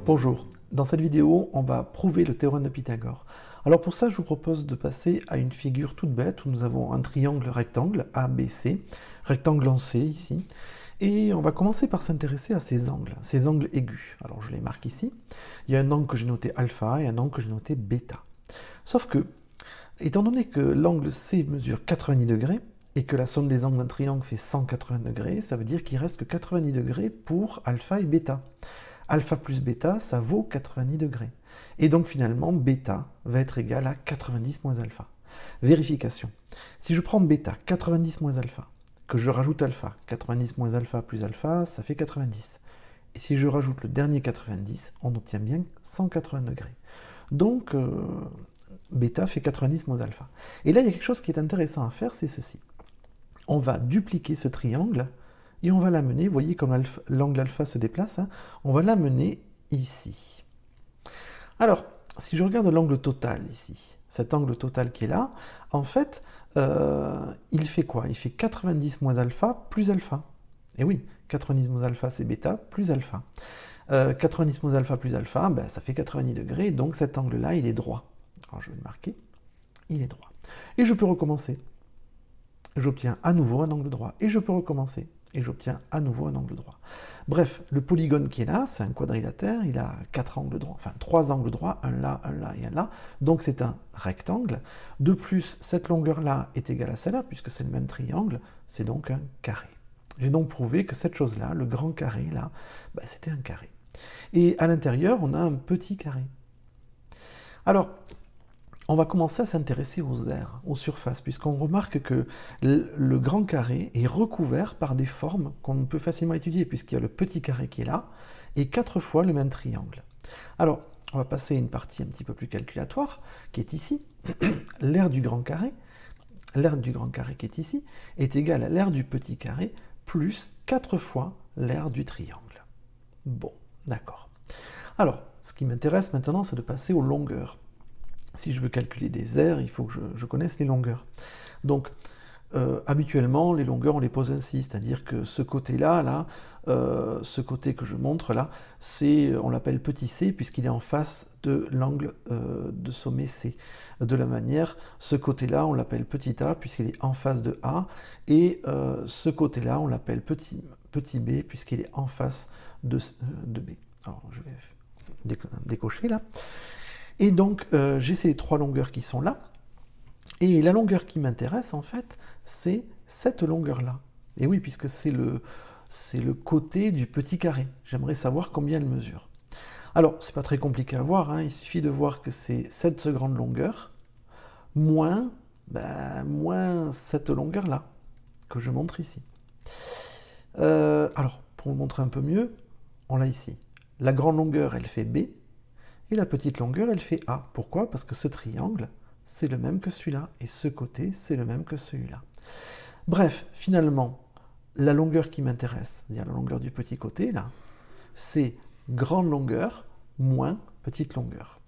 Bonjour, dans cette vidéo, on va prouver le théorème de Pythagore. Alors pour ça, je vous propose de passer à une figure toute bête où nous avons un triangle rectangle ABC, rectangle en C ici, et on va commencer par s'intéresser à ces angles aigus. Alors je les marque ici. Il y a un angle que j'ai noté alpha et un angle que j'ai noté bêta. Sauf que, étant donné que l'angle C mesure 90 degrés, et que la somme des angles d'un triangle fait 180 degrés, ça veut dire qu'il reste que 90 degrés pour alpha et bêta. Alpha plus bêta, ça vaut 90 degrés. Et donc finalement, bêta va être égal à 90 moins alpha. Vérification. Si je prends bêta, 90 moins alpha, que je rajoute alpha, 90 moins alpha plus alpha, ça fait 90. Et si je rajoute le dernier 90, on obtient bien 180 degrés. Donc, bêta fait 90 moins alpha. Et là, il y a quelque chose qui est intéressant à faire, c'est ceci. On va dupliquer ce triangle, et on va l'amener, vous voyez comme l'angle alpha se déplace, hein, on va l'amener ici. Alors, si je regarde l'angle total ici, cet angle total qui est là, en fait, il fait quoi? Il fait 90 moins alpha plus alpha. Et oui, 90 moins alpha c'est bêta plus alpha. 90 moins alpha plus alpha, ben, ça fait 90 degrés, donc cet angle-là, il est droit. Alors je vais le marquer, il est droit. Et je peux recommencer. J'obtiens à nouveau un angle droit, et je peux recommencer. Et j'obtiens à nouveau un angle droit. Bref, le polygone qui est là, c'est un quadrilatère, il a 4 angles droits, enfin 3 angles droits, un là et un là, donc c'est un rectangle. De plus, cette longueur-là est égale à celle-là, puisque c'est le même triangle, c'est donc un carré. J'ai donc prouvé que cette chose-là, le grand carré, là, bah, c'était un carré. Et à l'intérieur, on a un petit carré. Alors, on va commencer à s'intéresser aux aires, aux surfaces, puisqu'on remarque que le grand carré est recouvert par des formes qu'on peut facilement étudier, puisqu'il y a le petit carré qui est là, et 4 fois le même triangle. Alors, on va passer à une partie un petit peu plus calculatoire, qui est ici. L'aire du grand carré qui est ici, est égale à l'aire du petit carré, plus 4 fois l'aire du triangle. Bon, d'accord. Alors, ce qui m'intéresse maintenant, c'est de passer aux longueurs. Si je veux calculer des aires, il faut que je connaisse les longueurs. Donc, habituellement, les longueurs, on les pose ainsi, c'est-à-dire que ce côté-là, ce côté que je montre là, on l'appelle petit c, puisqu'il est en face de l'angle de sommet C. De la manière, ce côté-là, on l'appelle petit a, puisqu'il est en face de A, et ce côté-là, on l'appelle petit b, puisqu'il est en face de B. Alors, je vais décocher là. Et donc, j'ai ces 3 longueurs qui sont là, et la longueur qui m'intéresse, en fait, c'est cette longueur-là. Et oui, puisque c'est le côté du petit carré. J'aimerais savoir combien elle mesure. Alors, c'est pas très compliqué à voir, hein, il suffit de voir que c'est cette grande longueur, moins cette longueur-là, que je montre ici. Alors, pour le montrer un peu mieux, on l'a ici. La grande longueur, elle fait B, et la petite longueur, elle fait A. Pourquoi? Parce que ce triangle, c'est le même que celui-là, et ce côté, c'est le même que celui-là. Bref, finalement, la longueur qui m'intéresse, c'est-à-dire la longueur du petit côté, là, c'est grande longueur moins petite longueur.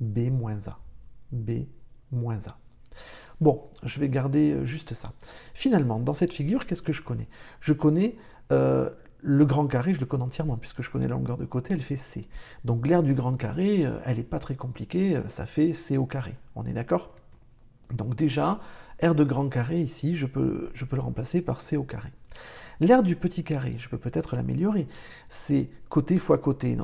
B moins A. B moins A. Bon, je vais garder juste ça. Finalement, dans cette figure, qu'est-ce que je connais? Je connais le grand carré, je le connais entièrement, puisque je connais la longueur de côté, elle fait C. Donc l'aire du grand carré, elle n'est pas très compliquée, ça fait C au carré. On est d'accord? Donc déjà, aire de grand carré, ici, je peux le remplacer par C au carré. L'aire du petit carré, je peux peut-être l'améliorer. C'est côté fois côté.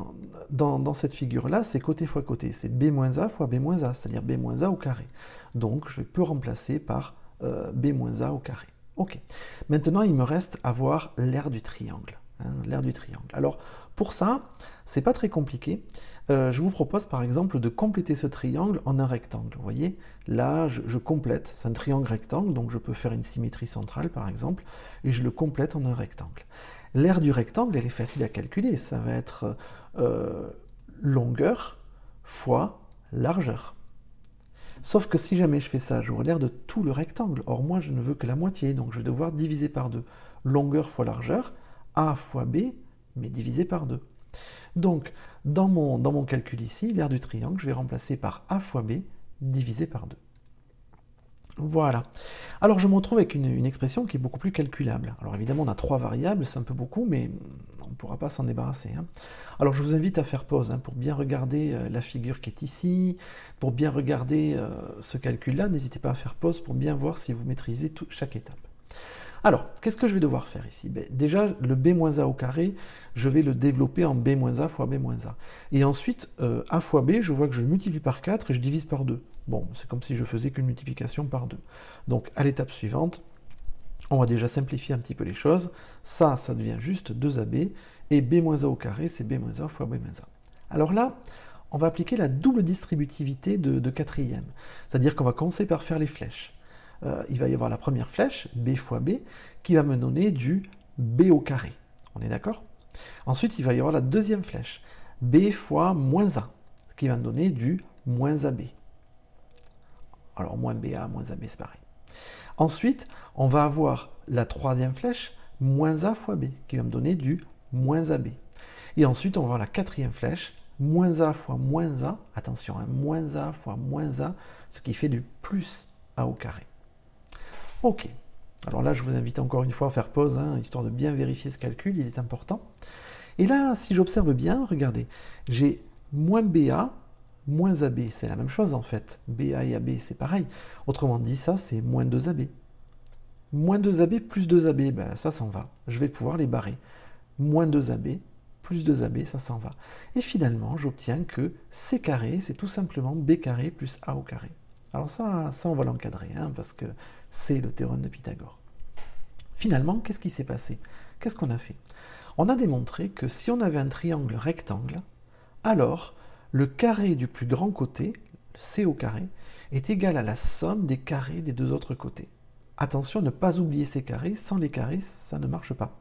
Dans cette figure-là, c'est côté fois côté. C'est B moins A fois B moins A, c'est-à-dire B moins A au carré. Donc je peux remplacer par B moins A au carré. Ok. Maintenant, il me reste à voir l'aire du triangle. L'aire du triangle. Alors, pour ça, c'est pas très compliqué. Je vous propose par exemple de compléter ce triangle en un rectangle. Vous voyez, là, je complète. C'est un triangle rectangle, donc je peux faire une symétrie centrale par exemple, et je le complète en un rectangle. L'aire du rectangle, elle est facile à calculer. Ça va être longueur fois largeur. Sauf que si jamais je fais ça, j'aurai l'aire de tout le rectangle. Or, moi, je ne veux que la moitié, donc je vais devoir diviser par 2. Longueur fois largeur, A fois B, mais divisé par 2. Donc, dans mon calcul ici, l'aire du triangle, je vais remplacer par A fois B divisé par 2. Voilà. Alors je me retrouve avec une expression qui est beaucoup plus calculable. Alors évidemment on a 3 variables, c'est un peu beaucoup, mais on ne pourra pas s'en débarrasser, hein. Alors je vous invite à faire pause, hein, pour bien regarder la figure qui est ici, pour bien regarder ce calcul-là. N'hésitez pas à faire pause pour bien voir si vous maîtrisez chaque étape. Alors, qu'est-ce que je vais devoir faire ici? Déjà, le b-a au carré, je vais le développer en b-a fois b-a. Et ensuite, a fois b, je vois que je le multiplie par 4 et je divise par 2. Bon, c'est comme si je faisais qu'une multiplication par 2. Donc, à l'étape suivante, on va déjà simplifier un petit peu les choses. Ça devient juste 2ab, et b-a au carré, c'est b-a fois b-a. Alors là, on va appliquer la double distributivité de quatrième. C'est-à-dire qu'on va commencer par faire les flèches. Il va y avoir la première flèche, b fois b, qui va me donner du b au carré. On est d'accord? Ensuite, il va y avoir la deuxième flèche, b fois moins a, qui va me donner du moins ab. Alors, moins ba, moins ab, c'est pareil. Ensuite, on va avoir la troisième flèche, moins a fois b, qui va me donner du moins ab. Et ensuite, on va avoir la quatrième flèche, moins a fois moins a, attention, hein, moins a fois moins a, ce qui fait du plus a au carré. Ok, alors là je vous invite encore une fois à faire pause, hein, histoire de bien vérifier ce calcul, il est important. Et là, si j'observe bien, regardez, j'ai moins BA, moins AB, c'est la même chose en fait. BA et AB, c'est pareil. Autrement dit, ça c'est moins 2AB. Moins 2AB plus 2AB, ben, ça s'en va. Je vais pouvoir les barrer. Moins 2AB plus 2AB, ça s'en va. Et finalement, j'obtiens que C carré, c'est tout simplement B carré plus A au carré. Alors ça on va l'encadrer, hein, parce que c'est le théorème de Pythagore. Finalement, qu'est-ce qui s'est passé? Qu'est-ce qu'on a fait? On a démontré que si on avait un triangle rectangle, alors le carré du plus grand côté, C au carré, est égal à la somme des carrés des deux autres côtés. Attention, ne pas oublier ces carrés, sans les carrés, ça ne marche pas.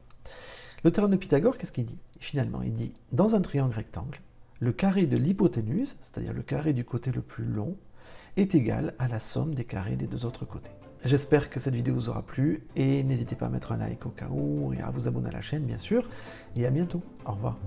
Le théorème de Pythagore, qu'est-ce qu'il dit? Finalement, il dit, dans un triangle rectangle, le carré de l'hypoténuse, c'est-à-dire le carré du côté le plus long, est égal à la somme des carrés des deux autres côtés. J'espère que cette vidéo vous aura plu, et n'hésitez pas à mettre un like au cas où, et à vous abonner à la chaîne bien sûr, et à bientôt. Au revoir.